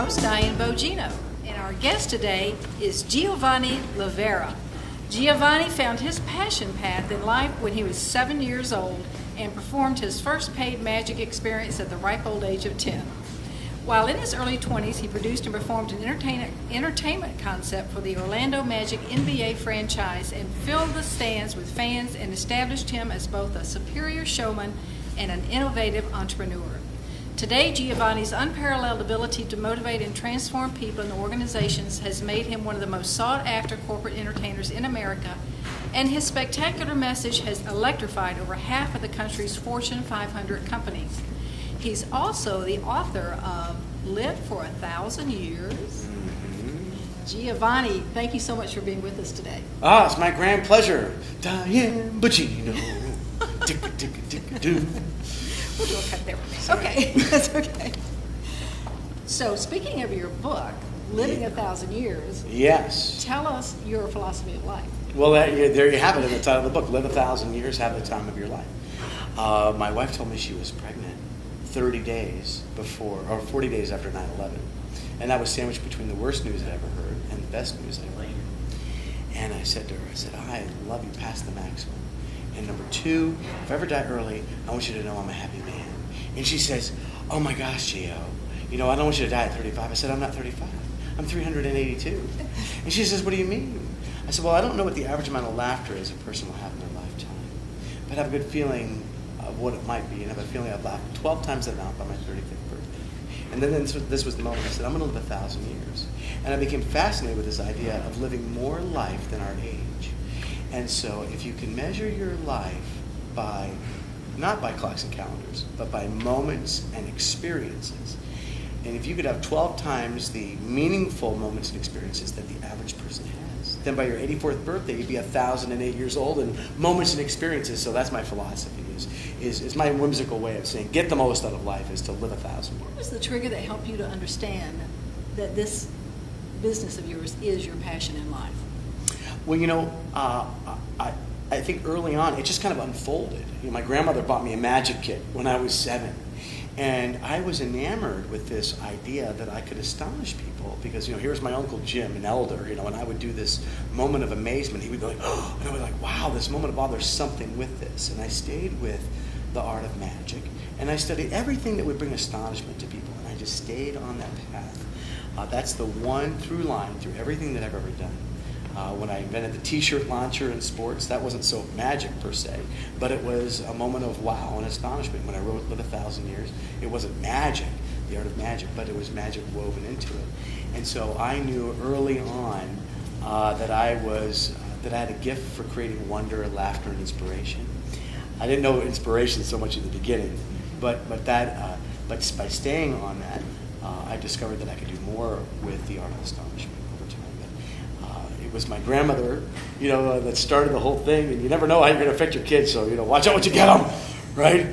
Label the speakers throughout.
Speaker 1: host, Diane Bogino, and our guest today is Giovanni Livera. Giovanni found his passion path in life when he was 7 years old and performed his first paid magic experience at the ripe old age of 10. While in his early 20s, he produced and performed an entertainment concept for the Orlando Magic NBA franchise and filled the stands with fans and established him as both a superior showman and an innovative entrepreneur. Today, Giovanni's unparalleled ability to motivate and transform people and organizations has made him one of the most sought-after corporate entertainers in America, and his spectacular message has electrified over half of the country's Fortune 500 companies. He's also the author of Live for 1,000 Years. Giovanni, thank you so much for being with us today.
Speaker 2: It's my grand pleasure. Diane Bogino. Tick-a-tick-a-tick-a-doo.
Speaker 1: We'll do a cut there with me. Okay, that's okay. So, speaking of your book, Living 1,000 Years,
Speaker 2: yes.
Speaker 1: Tell us your philosophy of life.
Speaker 2: Well, there you have it in the title of the book. Live 1,000 years, have the time of your life. My wife told me she was pregnant 30 days before, or 40 days after 9/11. And that was sandwiched between the worst news I'd ever heard and the best news I'd ever heard. And I said to her, I love you past the maximum. And number two, if I ever die early, I want you to know I'm a happy man. And she says, oh my gosh, Gio, I don't want you to die at 35. I said, I'm not 35. I'm 382. And she says, what do you mean? I said, well, I don't know what the average amount of laughter is a person will have in their lifetime. But I have a good feeling of what it might be. And I have a feeling I've laughed 12 times that amount by my 35th birthday. And then this was the moment I said, I'm going to live 1,000 years. And I became fascinated with this idea of living more life than our age. And so if you can measure your life by, not by clocks and calendars, but by moments and experiences, and if you could have 12 times the meaningful moments and experiences that the average person has, then by your 84th birthday, you'd be 1,008 years old and moments and experiences. So that's my philosophy, is my whimsical way of saying get the most out of life is to live 1,000 years.
Speaker 1: What was the trigger that helped you to understand that this business of yours is your passion in life?
Speaker 2: Well, I think early on it just kind of unfolded. My grandmother bought me a magic kit when I was 7. And I was enamored with this idea that I could astonish people because, here's my Uncle Jim, an elder, and I would do this moment of amazement. He would go like, oh, and I was like, wow, this moment of awe, there's something with this. And I stayed with the art of magic, and I studied everything that would bring astonishment to people, and I just stayed on that path. That's the one through line through everything that I've ever done. When I invented the t-shirt launcher in sports, that wasn't so magic per se, but it was a moment of wow and astonishment. When I wrote Live 1,000 Years, it wasn't magic, the art of magic, but it was magic woven into it. And so I knew early on that I had a gift for creating wonder, laughter, and inspiration. I didn't know inspiration so much in the beginning, but by staying on that, I discovered that I could do more with the art of astonishment. It was my grandmother, that started the whole thing, and you never know how you're going to affect your kids, so, watch out what you get them, right?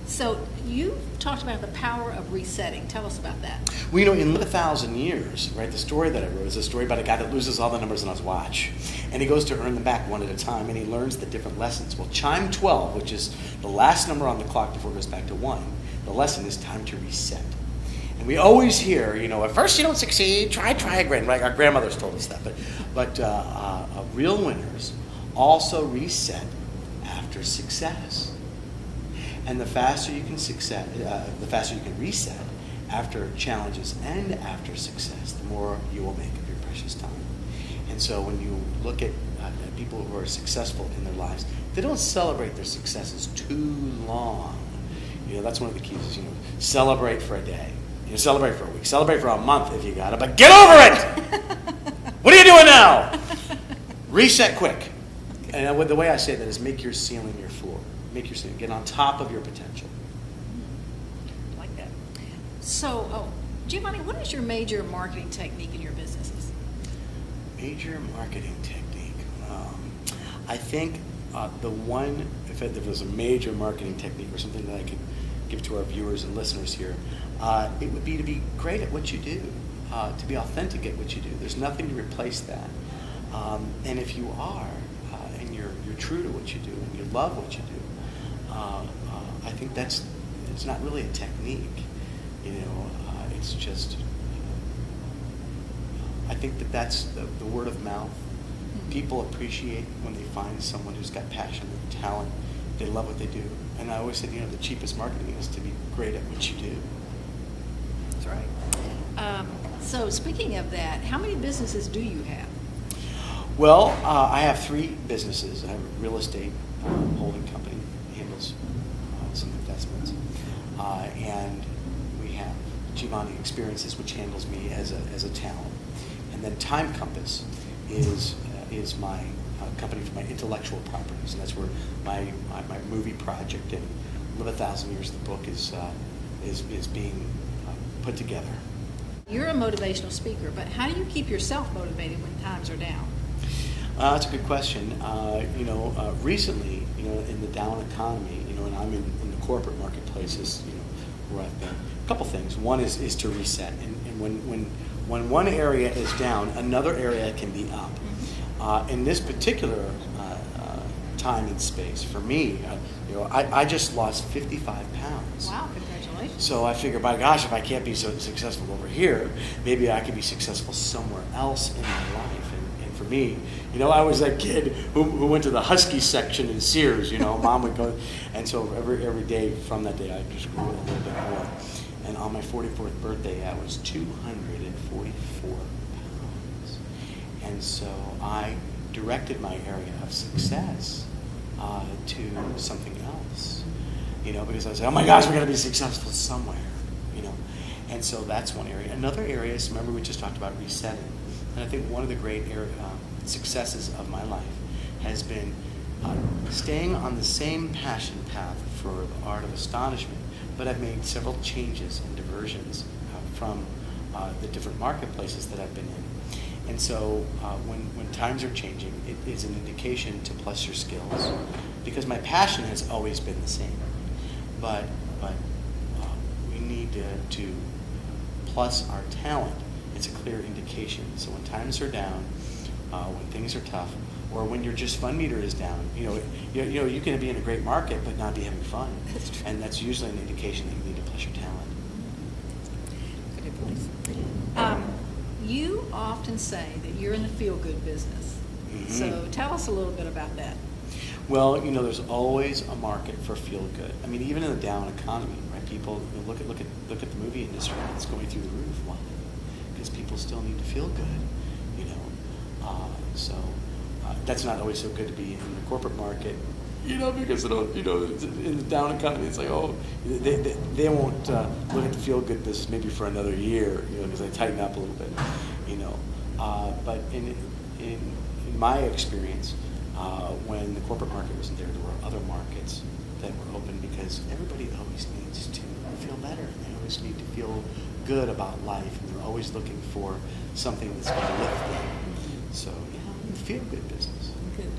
Speaker 1: So you talked about the power of resetting. Tell us about that.
Speaker 2: Well, in Live 1,000 Years, right, the story that I wrote is a story about a guy that loses all the numbers on his watch, and he goes to earn them back one at a time, and he learns the different lessons. Well, chime 12, which is the last number on the clock before it goes back to 1, the lesson is time to reset. And we always hear, at first you don't succeed, try again. Right? Our grandmothers told us that. But real winners also reset after success. And the faster you can reset after challenges and after success, the more you will make of your precious time. And so when you look at people who are successful in their lives, they don't celebrate their successes too long. That's one of the keys is, celebrate for a day. Celebrate for a week. Celebrate for a month if you got it. But get over it! What are you doing now? Reset quick. And the way I say that is make your ceiling your floor. Make your ceiling. Get on top of your potential.
Speaker 1: I like that. So, Giovanni, what is your major marketing technique in your businesses?
Speaker 2: Major marketing technique. I think the one, if there was a major marketing technique or something that I could give to our viewers and listeners here, it would be to be great at what you do, to be authentic at what you do. There's nothing to replace that. And if you are, and you're true to what you do, and you love what you do, I think it's not really a technique. It's just, I think that's the word of mouth. People appreciate when they find someone who's got passion and talent. They love what they do. And I always said, the cheapest marketing is to be great at what you do.
Speaker 1: That's right. So speaking of that, how many businesses do you have?
Speaker 2: Well, I have 3 businesses. I have a real estate holding company that handles some investments. And we have Giovanni Experiences, which handles me as a talent. And then Time Compass is my company for my intellectual properties, and that's where my movie project and Live 1,000 Years, the book is being put together.
Speaker 1: You're a motivational speaker, but how do you keep yourself motivated when times are down?
Speaker 2: That's a good question. Recently, in the down economy, and I'm in the corporate marketplaces, where I've been. A couple things. One is to reset, and when one area is down, another area can be up. In this particular time and space, for me, I just lost 55 pounds.
Speaker 1: Wow, congratulations.
Speaker 2: So I figured, my gosh, if I can't be so successful over here, maybe I could be successful somewhere else in my life. And for me, I was that kid who went to the Husky section in Sears. Mom would go, and so every day from that day, I just grew a little bit more. And on my 44th birthday, I was 244 pounds. And so I directed my area of success to something else, because I was like, oh my gosh, we're going to be successful somewhere, And so that's one area. Another area is, remember we just talked about resetting. And I think one of the great successes of my life has been staying on the same passion path for the art of astonishment, but I've made several changes and diversions from the different marketplaces that I've been in. And so when times are changing, it is an indication to plus your skills, because my passion has always been the same. But we need to plus our talent. It's a clear indication. So when times are down, when things are tough, or when your just fun meter is down, you can be in a great market but not be having fun.
Speaker 1: That's true.
Speaker 2: And that's usually an indication that you need to plus your talent.
Speaker 1: Good advice. You often say that you're in the feel-good business. Mm-hmm. So tell us a little bit about that.
Speaker 2: Well, there's always a market for feel-good. I mean, even in a down economy, right? People look at the movie industry; it's going through the roof. Why? Because people still need to feel good, So that's not always so good to be in the corporate market, because in the down economy, it's like, oh, they won't look at the feel-good business maybe for another year, because they tighten up a little bit, But in my experience, when the corporate market wasn't there were other markets that were open, because everybody always needs to feel better. They always need to feel good about life, and they're always looking for something that's going to lift them. So, feel-good business.
Speaker 1: Good.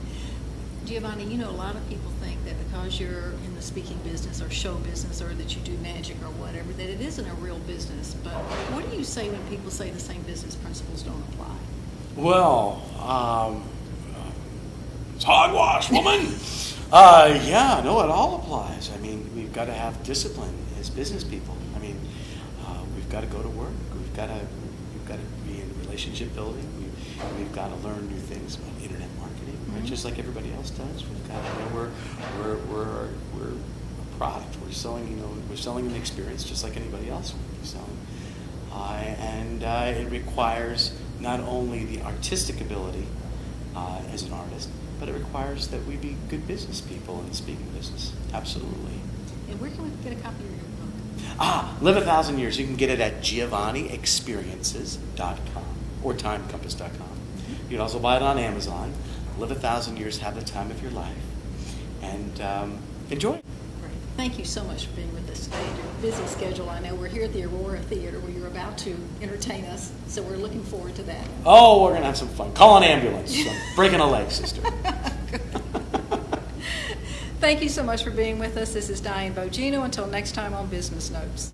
Speaker 1: Giovanni, a lot of people think that because you're in the speaking business or show business, or that you do magic or whatever, that it isn't a real business. But what do you say when people say the same business principles don't apply?
Speaker 2: Well, it's hogwash, woman. It all applies. I mean, we've got to have discipline as business people. I mean, we've got to go to work. We've got to be in relationship building. We've got to learn new things about internet marketing, right? Mm-hmm. Just like everybody else does. We've got to, we're a product. We're selling an experience just like anybody else would be selling. And it requires not only the artistic ability as an artist, but it requires that we be good business people in the speaking business. Absolutely.
Speaker 1: And where can we get a copy of your book?
Speaker 2: Live 1,000 Years. You can get it at GiovanniExperiences.com or TimeCompass.com. You can also buy it on Amazon. Live 1,000 Years, have the time of your life, and enjoy.
Speaker 1: Great. Thank you so much for being with us today. Your busy schedule. I know we're here at the Aurora Theater where you're about to entertain us, so we're looking forward to that.
Speaker 2: Oh, we're going to have some fun. Call an ambulance. I'm breaking a leg, sister.
Speaker 1: Thank you so much for being with us. This is Diane Bogino. Until next time on Business Notes.